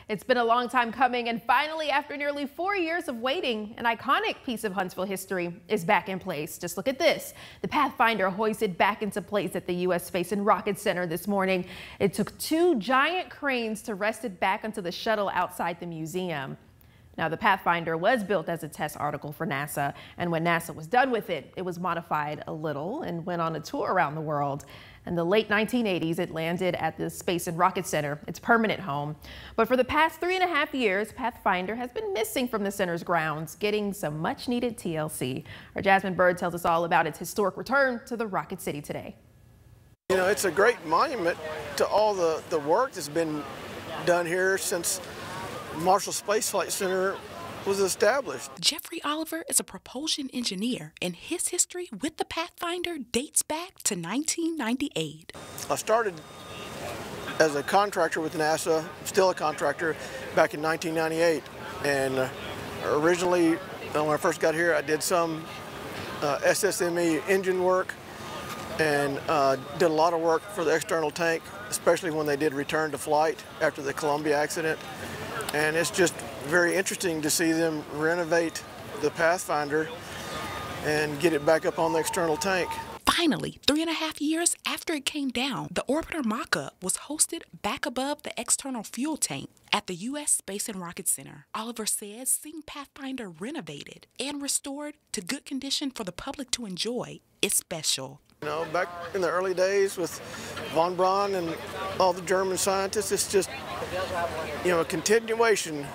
It's been a long time coming, and finally, after nearly 4 years of waiting, an iconic piece of Huntsville history is back in place. Just look at this. The Pathfinder hoisted back into place at the U.S. Space and Rocket Center this morning. It took 2 giant cranes to wrest it back onto the shuttle outside the museum. Now, the Pathfinder was built as a test article for NASA, and when NASA was done with it, it was modified a little and went on a tour around the world. In the late 1980s, it landed at the Space and Rocket Center, its permanent home. But for the past 3.5 years, Pathfinder has been missing from the center's grounds, getting some much-needed TLC. Our Jasmine Bird tells us all about its historic return to the Rocket City today. You know, it's a great monument to all the work that's been done here since Marshall Space Flight Center was established. Jeffrey Oliver is a propulsion engineer, and his history with the Pathfinder dates back to 1998. I started as a contractor with NASA, still a contractor, back in 1998. And originally, when I first got here, I did some SSME engine work and did a lot of work for the external tank, especially when they did return to flight after the Columbia accident. And it's just very interesting to see them renovate the Pathfinder and get it back up on the external tank. Finally, 3.5 years after it came down, the orbiter mock-up was hosted back above the external fuel tank at the U.S. Space and Rocket Center. Oliver says seeing Pathfinder renovated and restored to good condition for the public to enjoy is special. You know, back in the early days with von Braun and all the German scientists, it's just, you know, a continuation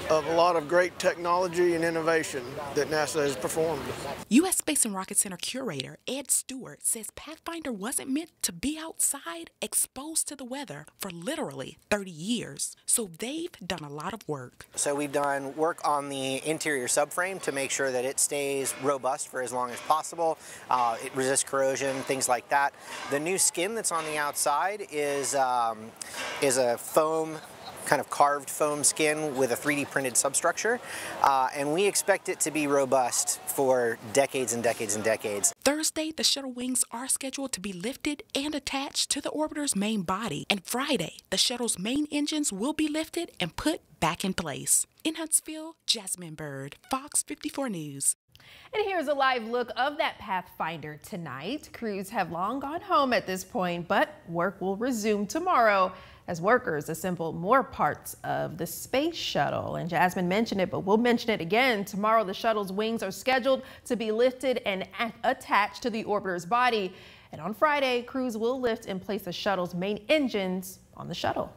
of a lot of great technology and innovation that NASA has performed. U.S. Space and Rocket Center curator Ed Stewart says Pathfinder wasn't meant to be outside exposed to the weather for literally 30 years. So they've done a lot of work. So we've done work on the interior subframe to make sure that it stays robust for as long as possible. It resists corrosion, things like that. The new skin that's on the outside is a foam, kind of carved foam skin with a 3D printed substructure, and we expect it to be robust for decades and decades and decades. Thursday, the shuttle wings are scheduled to be lifted and attached to the orbiter's main body, and Friday, the shuttle's main engines will be lifted and put back in place. In Huntsville, Jasmine Bird, Fox 54 News. And here's a live look of that Pathfinder tonight. Crews have long gone home at this point, but work will resume tomorrow as workers assemble more parts of the space shuttle. And Jasmine mentioned it, but we'll mention it again. Tomorrow, the shuttle's wings are scheduled to be lifted and attached to the orbiter's body. And on Friday, crews will lift and place the shuttle's main engines on the shuttle.